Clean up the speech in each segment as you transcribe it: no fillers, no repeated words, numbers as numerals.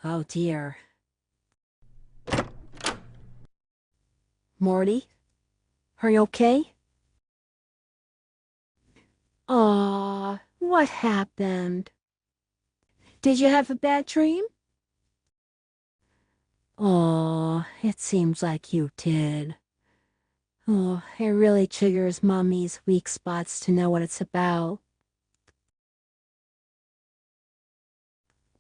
Oh dear. Morty, are you okay? Aw, what happened? Did you have a bad dream? Aw, it seems like you did. Oh, it really triggers Mommy's weak spots to know what it's about.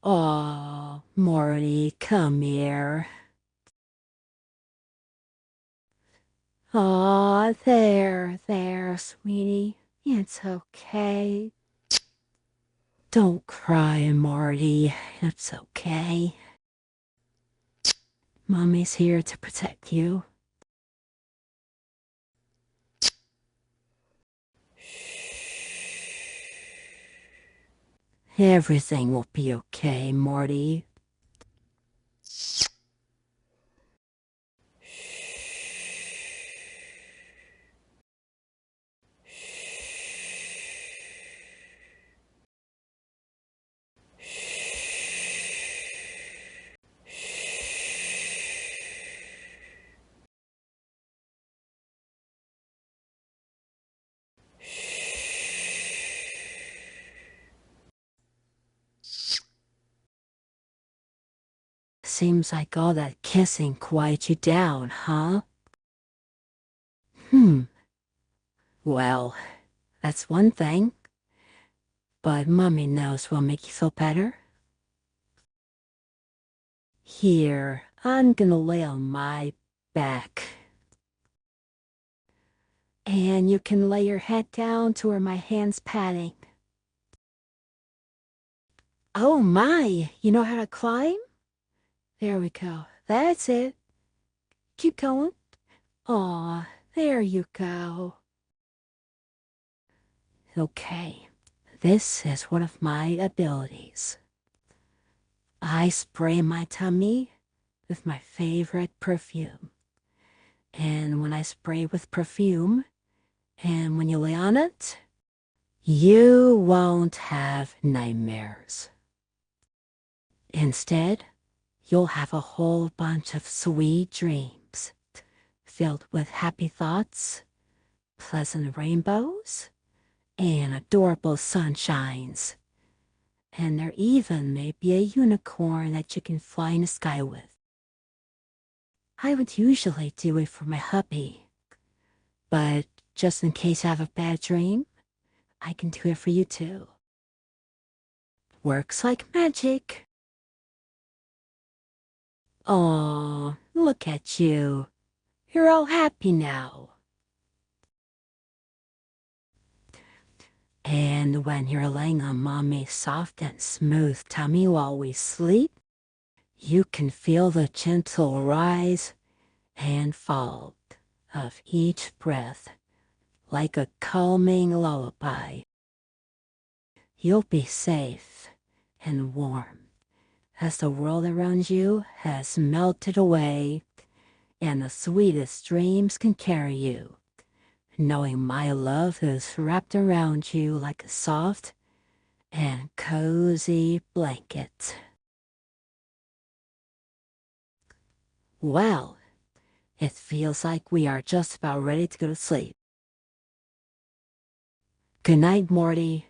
Aw, Morty, come here. Aw, there, sweetie. It's okay. Don't cry, Marty. It's okay. Mommy's here to protect you. Everything will be okay, Marty. Seems like all that kissing quiet you down, huh? Well, that's one thing. But Mommy knows what'll make you feel better. Here, I'm gonna lay on my back. And you can lay your head down to where my hand's patting. Oh my, you know how to climb? There we go. That's it. Keep going. Aw, there you go. Okay, this is one of my abilities. I spray my tummy with my favorite perfume. And when I spray with perfume, and when you lay on it, you won't have nightmares. Instead, you'll have a whole bunch of sweet dreams filled with happy thoughts, pleasant rainbows, and adorable sunshines. And there even may be a unicorn that you can fly in the sky with. I would usually do it for my hubby, but just in case I have a bad dream, I can do it for you too. Works like magic. Aw, look at you. You're all happy now. And when you're laying on Mommy's soft and smooth tummy while we sleep, you can feel the gentle rise and fall of each breath like a calming lullaby. You'll be safe and warm as the world around you has melted away and the sweetest dreams can carry you, knowing my love is wrapped around you like a soft and cozy blanket. Well, it feels like we are just about ready to go to sleep. Good night, Morty.